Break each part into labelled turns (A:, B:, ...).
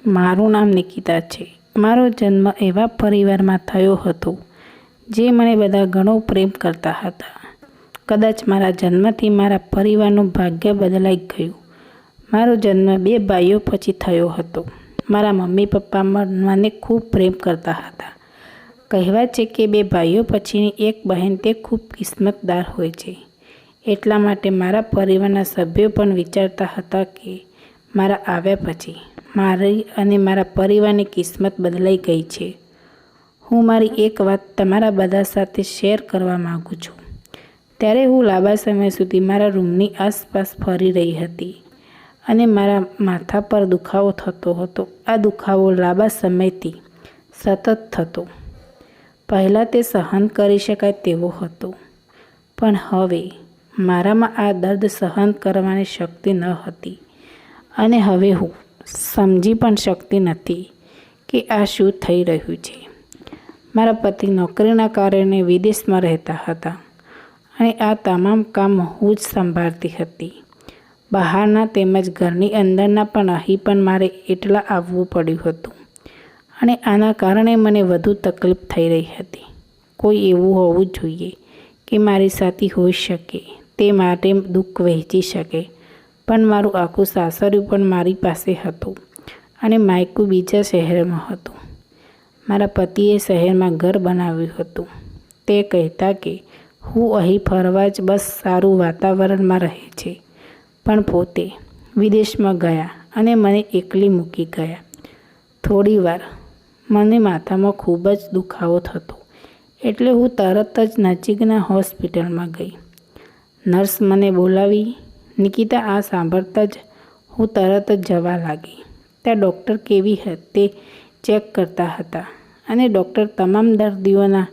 A: મારું નામ નિકિતા છે. મારો જન્મ એવા પરિવારમાં થયો હતો જે મને બધા ઘણો પ્રેમ કરતા હતા. કદાચ મારા જન્મથી મારા પરિવારનું ભાગ્ય બદલાઈ ગયું. મારો જન્મ 2 ભાઈઓ પછી થયો હતો. મારા મમ્મી પપ્પા મને ખૂબ પ્રેમ કરતા હતા. કહેવાય છે કે 2 ભાઈઓ પછીની એક બહેન તે ખૂબ કિસ્મતદાર હોય છે. એટલા માટે મારા પરિવારના સભ્યો પણ વિચારતા હતા કે મારા આવ્યા પછી મારી અને મારા પરિવારની કિસ્મત બદલાઈ ગઈ છે. હું મારી એક વાત તમારા બધા સાથે શેર કરવા માગું છું. ત્યારે હું લાંબા સમય સુધી મારા રૂમની આસપાસ ફરી રહી હતી અને મારા માથા પર દુખાવો થતો હતો. આ દુખાવો લાંબા સમયથી સતત થતો. પહેલાં તે સહન કરી શકાય તેવો હતો, પણ હવે મારામાં આ દર્દ સહન કરવાની શક્તિ ન હતી અને હવે હું સમજી પણ શકતી નથી કે આ શું થઈ રહ્યું છે. મારા પતિ નોકરીના કારણે વિદેશમાં રહેતા હતા અને આ તમામ કામ હું જ સંભાળતી હતી. બહારના તેમજ ઘરની અંદરના પણ અહીં પણ મારે એટલા આવવું પડ્યું હતું અને આના કારણે મને વધુ તકલીફ થઈ રહી હતી. કોઈ એવું હોવું જોઈએ કે મારી સાથે હોઈ શકે, તે માટે દુઃખ વહેંચી શકે, પણ મારું આખું સાસરિયું પણ મારી પાસે હતું અને માયકું બીજા શહેરમાં હતું. મારા પતિએ શહેરમાં ઘર બનાવ્યું હતું. તે કહેતા કે હું અહીં ફરવા જ બસ સારું વાતાવરણમાં રહે છે, પણ પોતે વિદેશમાં ગયા અને મને એકલી મૂકી ગયા. થોડી વાર મને માથામાં ખૂબ જ દુખાવો થતો એટલે હું તરત જ નજીકના હોસ્પિટલમાં ગઈ. નર્સ મને બોલાવી. નિકિતા આ સાંભળતા જ હું તરત જ જવા લાગી. ત્યાં ડૉક્ટર કેવી તે ચેક કરતા હતા અને ડૉક્ટર તમામ દર્દીઓના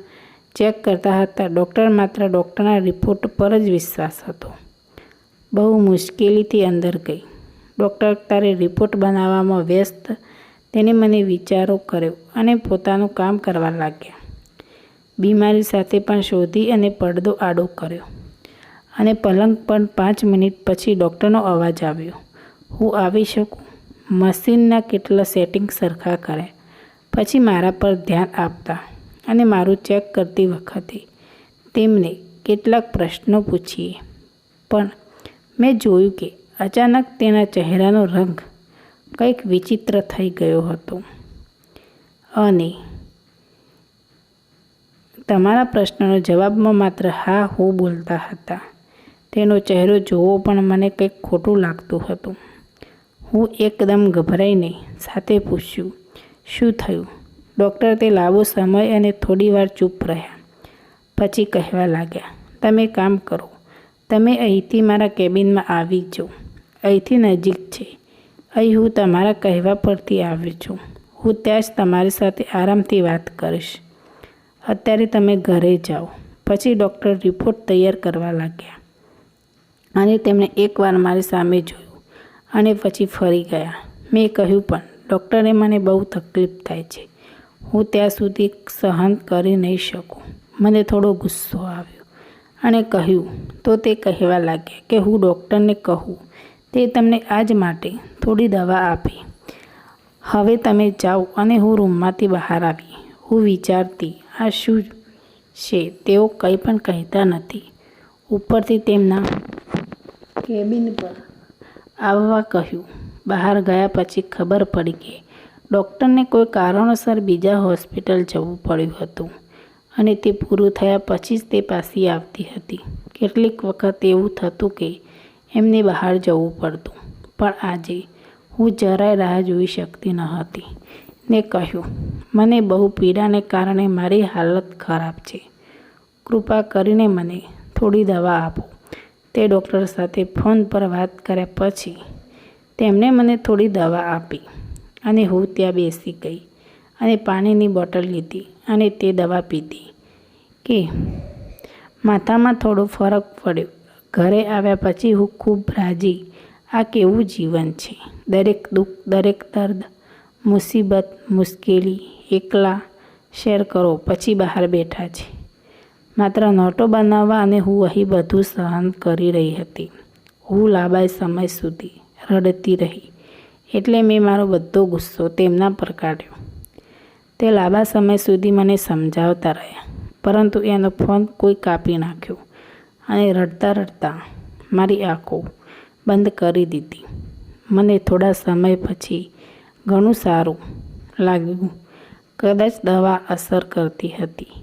A: ચેક કરતા હતા. ડૉક્ટર માત્ર ડૉક્ટરના રિપોર્ટ પર જ વિશ્વાસ હતો. બહુ મુશ્કેલીથી અંદર ગઈ. ડૉક્ટર તારે રિપોર્ટ બનાવવામાં વ્યસ્ત. તેને મને વિચારો કર્યો અને પોતાનું કામ કરવા લાગ્યા. બીમારી સાથે પણ શોધી અને પડદો આડો કર્યો અને પલંગ પર 5 મિનિટ પછી ડૉક્ટરનો અવાજ આવ્યો. હું આવી શકું? મશીનના કેટલા સેટિંગ સરખા કર્યા પછી મારા પર ધ્યાન આપતા અને મારું ચેક કરતી વખતે તેમને કેટલાક પ્રશ્નો પૂછીએ, પણ મેં જોયું કે અચાનક તેના ચહેરાનો રંગ કંઈક વિચિત્ર થઈ ગયો હતો અને તમારા પ્રશ્નનો જવાબમાં માત્ર હા હું બોલતા હતા. તેનો ચહેરો જોવો પણ મને કંઈક ખોટું લાગતું હતું. હું એકદમ ગભરાઈને સાથે પૂછ્યું, શું થયું? ડૉક્ટર તે લાંબો સમય અને થોડી વાર ચૂપ રહ્યા. પછી કહેવા લાગ્યા, તમે કામ કરો, તમે અહીંથી મારા કેબિનમાં આવી જાઓ. અહીંથી નજીક છે. અહીં હું તમારા કહેવા પરથી આવ્યો છું. હું ત્યાં જ તમારી સાથે આરામથી વાત કરીશ. અત્યારે તમે ઘરે જાઓ. પછી ડૉક્ટર રિપોર્ટ તૈયાર કરવા લાગ્યા અને તેમણે એકવાર મારી સામે જોયું અને પછી ફરી ગયા. મેં કહ્યું, પણ ડૉક્ટરે મને બહુ તકલીફ થાય છે. હું ત્યાં સુધી સહન કરી નહીં શકું. મને થોડો ગુસ્સો આવ્યો અને કહ્યું, તો તે કહેવા લાગ્યા કે હું ડૉક્ટરને કહું તે તમને આજ માટે થોડી દવા આપે. હવે તમે જાઓ. અને હું રૂમમાંથી બહાર આવી. હું વિચારતી, આ શું છે? તેઓ કંઈ પણ કહેતા નથી. ઉપરથી તેમના કેબિન પર આવવા કહ્યું. બહાર ગયા પછી ખબર પડી કે ડૉક્ટરને કોઈ કારણોસર બીજા હોસ્પિટલ જવું પડ્યું હતું અને તે પૂરું થયા પછી જ તે પાછી આવતી હતી. કેટલીક વખત એવું થતું કે એમને બહાર જવું પડતું, પણ આજે હું જરાય રાહ જોઈ શકતી ન હતી ને કહ્યું, મને બહુ પીડાને કારણે મારી હાલત ખરાબ છે. કૃપા કરીને મને થોડી દવા આપો. તે ડૉક્ટર સાથે ફોન પર વાત કર્યા પછી તેમણે મને થોડી દવા આપી અને હું ત્યાં બેસી ગઈ અને પાણીની બોટલ લીધી અને તે દવા પીધી કે માથામાં થોડો ફરક પડ્યો. ઘરે આવ્યા પછી હું ખૂબ રાજી. આ કેવું જીવન છે! દરેક દુઃખ, દરેક દર્દ, મુસીબત, મુશ્કેલી એકલા શેર કરો પછી બહાર બેઠા છે માત્ર નોટો બનાવવા અને હું અહીં બધું સહન કરી રહી હતી. હું લાંબા સમય સુધી રડતી રહી. એટલે મેં મારો બધો ગુસ્સો તેમના પર કાઢ્યો. તે લાંબા સમય સુધી મને સમજાવતા રહ્યા, પરંતુ એનો ફોન કોઈ કાપી નાખ્યો અને રડતા રડતા મારી આંખો બંધ કરી દીધી. મને થોડા સમય પછી ઘણું સારું લાગ્યું. કદાચ દવા અસર કરતી હતી,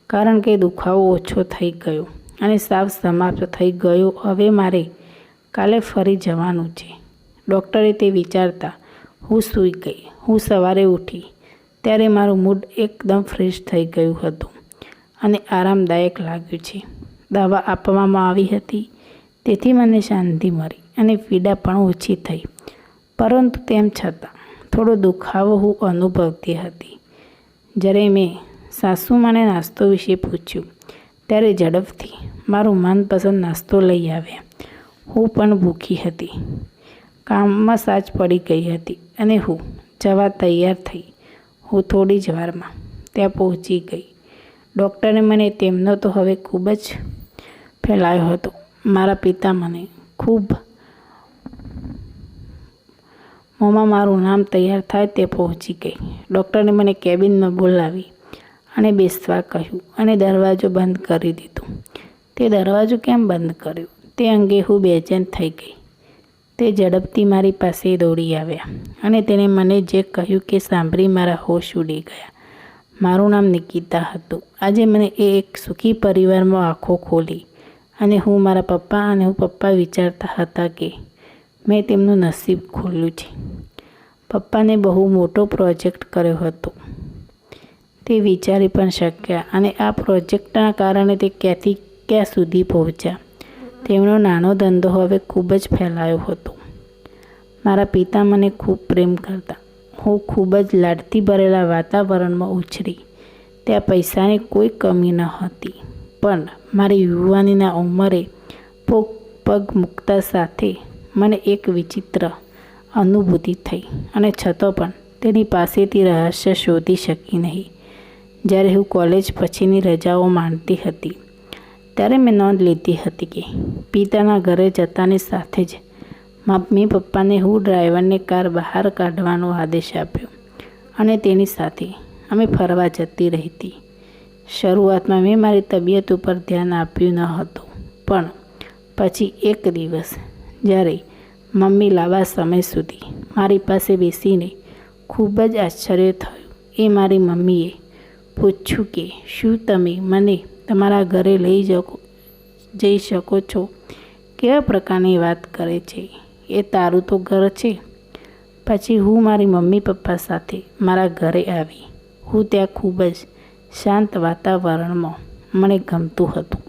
A: કારણ કે દુખાવો ઓછો થઈ ગયો અને સાવ સમાપ્ત થઈ ગયો. હવે મારે કાલે ફરી જવાનું છે. ડૉક્ટરે તે વિચારતા હું સૂઈ ગઈ. હું સવારે ઉઠી ત્યારે મારું મૂડ એકદમ ફ્રેશ થઈ ગયું હતું અને આરામદાયક લાગ્યું છે. દવા આપવામાં આવી હતી, તેથી મને શાંતિ મળી અને પીડા પણ ઓછી થઈ, પરંતુ તેમ છતાં થોડો દુખાવો હું અનુભવતી હતી. જ્યારે મેં સાસુમાને નાસ્તો વિશે પૂછ્યું ત્યારે ઝડપથી મારું મનપસંદ નાસ્તો લઈ આવ્યા. હું પણ ભૂખી હતી. કામમાં સાજ પડી ગઈ હતી અને હું જવા તૈયાર થઈ. હું થોડી જ વારમાં ત્યાં પહોંચી ગઈ. ડૉક્ટરે મને તેમનો તો હવે ખૂબ જ ફેલાયો હતો. મારા પિતા મને ખૂબ મોંમાં મારું નામ તૈયાર થાય તે પહોંચી ગઈ. ડૉક્ટરે મને કેબિનમાં બોલાવી અને બેસવા કહ્યું અને દરવાજો બંધ કરી દીધો. તે દરવાજો કેમ બંધ કર્યો તે અંગે હું બેચેન થઈ ગઈ. તે ઝડપથી મારી પાસે દોડી આવ્યા અને તેણે મને જે કહ્યું કે સાંભળી મારા હોશ ઉડી ગયા. મારું નામ નિકિતા હતું. આજે મને એક સુખી પરિવારમાં આંખો ખોલી અને હું મારા પપ્પા વિચારતા હતા કે મેં તેમનું નસીબ ખોલ્યું છે. પપ્પાને બહુ મોટો પ્રોજેક્ટ કર્યો હતો, તે વિચારી પણ શક્યા, અને આ પ્રોજેક્ટના કારણે તે ક્યાંથી ક્યાં સુધી પહોંચ્યા. તેમનો નાનો ધંધો હવે ખૂબ જ ફેલાયો હતો. મારા પિતા મને ખૂબ પ્રેમ કરતા. હું ખૂબ જ લાડથી ભરેલા વાતાવરણમાં ઉછરી. ત્યાં પૈસાની કોઈ કમી ન હતી, પણ મારી યુવાનીના ઉંમરે પગ મૂકતા સાથે મને એક વિચિત્ર અનુભૂતિ થઈ અને છતાં પણ તેની પાસેથી રહસ્ય શોધી શકી નહીં. જ્યારે હું કોલેજ પછીની રજાઓ માણતી હતી ત્યારે મેં નોંધ લીધી હતી કે પિતાના ઘરે જતાની સાથે જ મમ્મી પપ્પાને હું ડ્રાઈવરને કાર બહાર કાઢવાનો આદેશ આપ્યો અને તેની સાથે અમે ફરવા જતી રહેતી. શરૂઆતમાં મેં મારી તબિયત ઉપર ધ્યાન આપ્યું ન હતું, પણ પછી એક દિવસ જ્યારે મમ્મી લાંબા સમય સુધી મારી પાસે બેસીને ખૂબ જ આશ્ચર્ય થયું. એ મારી મમ્મીએ પૂછ્યું કે શું તમે મને તમારા ઘરે જઈ શકો છો? કેવા પ્રકારની વાત કરે છે? એ તારું તો ઘર છે. પછી હું મારી મમ્મી પપ્પા સાથે મારા ઘરે આવી. હું ત્યાં ખૂબ જ શાંત વાતાવરણમાં મને ગમતું હતું.